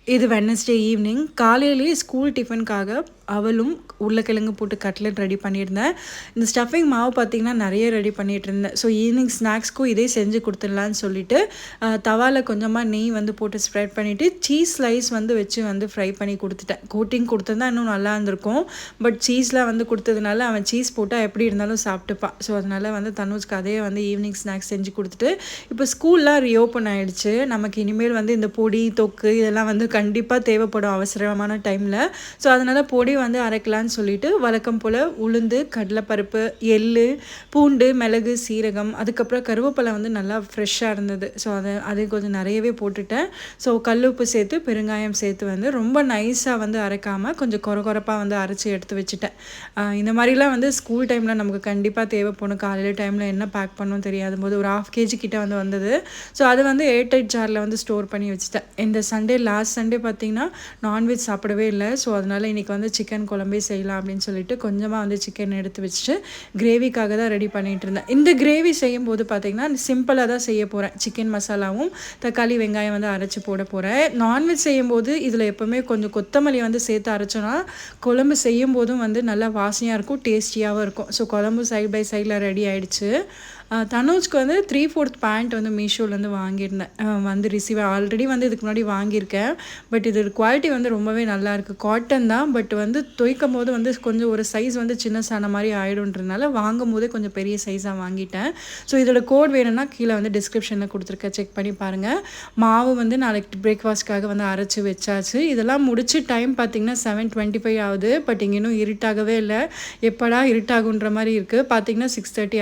இது Wednesday evening. காலையிலேயே school டிஃபனுக்காக அவலும், உருளைக்கிழங்கு போட்டு கட்லெட் ரெடி பண்ணியிருந்தேன். இந்த ஸ்டஃபிங் மாவு பார்த்தீங்கன்னா, நெறைய ரெடி பண்ணிட்டுருந்தேன். ஸோ ஈவினிங் ஸ்நாக்ஸ்க்கும் இதே செஞ்சு குடுத்துடலான்னு சொல்லிட்டு, தவால கொஞ்சமா நெய் வந்து போட்டு ஸ்ப்ரெட் பண்ணிவிட்டு, சீஸ் ஸ்லைஸ் வந்து வச்சு வந்து ஃப்ரை பண்ணி குடுத்துட்டேன். கோட்டிங் குடுத்திருந்தா இன்னும் நல்லா இருந்திருக்கும். பட் சீஸ்லாம் வந்து குடுத்ததுனால, அவன் சீஸ் போட்டா எப்படி இருந்தாலும் சாப்பிட்டுப்பான். ஸோ அதனால வந்து தனுஷ்க்கு அதே வந்து ஈவினிங் ஸ்நாக்ஸ் செஞ்சு குடுத்துட்டு, இப்போ ஸ்கூல்லாம் ரீஓப்பன் ஆயிடுச்சு. நமக்கு இனிமேல் வந்து இந்த பொடி, தொக்கு இதெல்லாம் வந்து கண்டிப்பா தேவைப்படும் அவசரமான டைம்ல. ஸோ அதனால பொடி வந்து அரைக்கலான்னு சொல்லிட்டு வழக்கம் போல உளுந்து, கடலைப்பருப்பு, எள்ளு, பூண்டு, மிளகு, சீரகம், அதுக்கப்புறம் கருவேப்பிலை வந்து நல்லா ஃப்ரெஷ்ஷாக இருந்தது. ஸோ அது கொஞ்சம் நிறையவே போட்டுட்டேன். ஸோ கல்லுப்பு சேர்த்து பெருங்காயம் சேர்த்து வந்து ரொம்ப நைஸாக வந்து அரைக்காமல் கொஞ்சம் கொரகொரப்பாக வந்து அரைச்சி எடுத்து வச்சுட்டேன். இந்த மாதிரிலாம் வந்து ஸ்கூல் டைமில் நமக்கு கண்டிப்பாக தேவைப்படும். காலையில் டைமில் என்ன பேக் பண்ணணும் தெரியாத போது ஒரு 1/2 kg கிட்ட வந்து வந்தது. ஸோ அது வந்து ஏர்டைட் ஜாரில் வந்து ஸ்டோர் பண்ணி வச்சுட்டேன். இந்த சண்டே லாஸ்ட் சண்டே பார்த்தீங்கன்னா நான்வெஜ் சாப்பிடவே இல்லை. ஸோ அதனால் இன்றைக்கி வந்து சிக்கன் குழம்பே செய்யலாம் அப்படின்னு சொல்லிட்டு கொஞ்சமாக வந்து சிக்கன் எடுத்து வச்சுட்டு கிரேவிக்காக தான் ரெடி பண்ணிகிட்டு இருந்தேன். இந்த கிரேவி செய்யும்போது பார்த்திங்கன்னா சிம்பிளாக தான் செய்ய போகிறேன். சிக்கன் மசாலாவும் தக்காளி வெங்காயம் வந்து அரைச்சி போட போகிறேன். நான்வெஜ் செய்யும்போது இதில் எப்போவுமே கொஞ்சம் கொத்தமல்லி வந்து சேர்த்து அரைச்சோன்னா குழம்பு செய்யும் போதும் வந்து நல்லா வாசனையாக இருக்கும், டேஸ்டியாகவும் இருக்கும். ஸோ குழம்பு சைட் பை சைடில் ரெடி ஆகிடுச்சு. தனுஷ்க்கு வந்து 3/4 பேண்ட் வந்து மீஷோலேருந்து வாங்கியிருந்தேன். வந்து ரிசீவ் ஆல்ரெடி வந்து இதுக்கு முன்னாடி வாங்கியிருக்கேன். பட் இது குவாலிட்டி வந்து ரொம்பவே நல்லாயிருக்கு. காட்டன் தான். பட் வந்து துவைக்கும் போது வந்து கொஞ்சம் ஒரு சைஸ் வந்து சின்ன சான மாதிரி ஆகிடும்ன்றதுனால வாங்கும் போதே கொஞ்சம் பெரிய சைஸாக வாங்கிட்டேன். ஸோ இதோட கோட் வேணும்னா கீழே வந்து டிஸ்கிரிப்ஷனில் கொடுத்துருக்கேன், செக் பண்ணி பாருங்கள். மாவு வந்து நாளைக்கு பிரேக்ஃபாஸ்ட்காக வந்து அரைச்சி வச்சாச்சு. இதெல்லாம் முடிச்சு டைம் பார்த்திங்கன்னா 7:25 ஆகுது. பட் இங்கே இன்னும் இருட்டாகவே இல்லை. எப்படா இருட்டாகுன்ற மாதிரி இருக்குது. பார்த்திங்கன்னா 6:30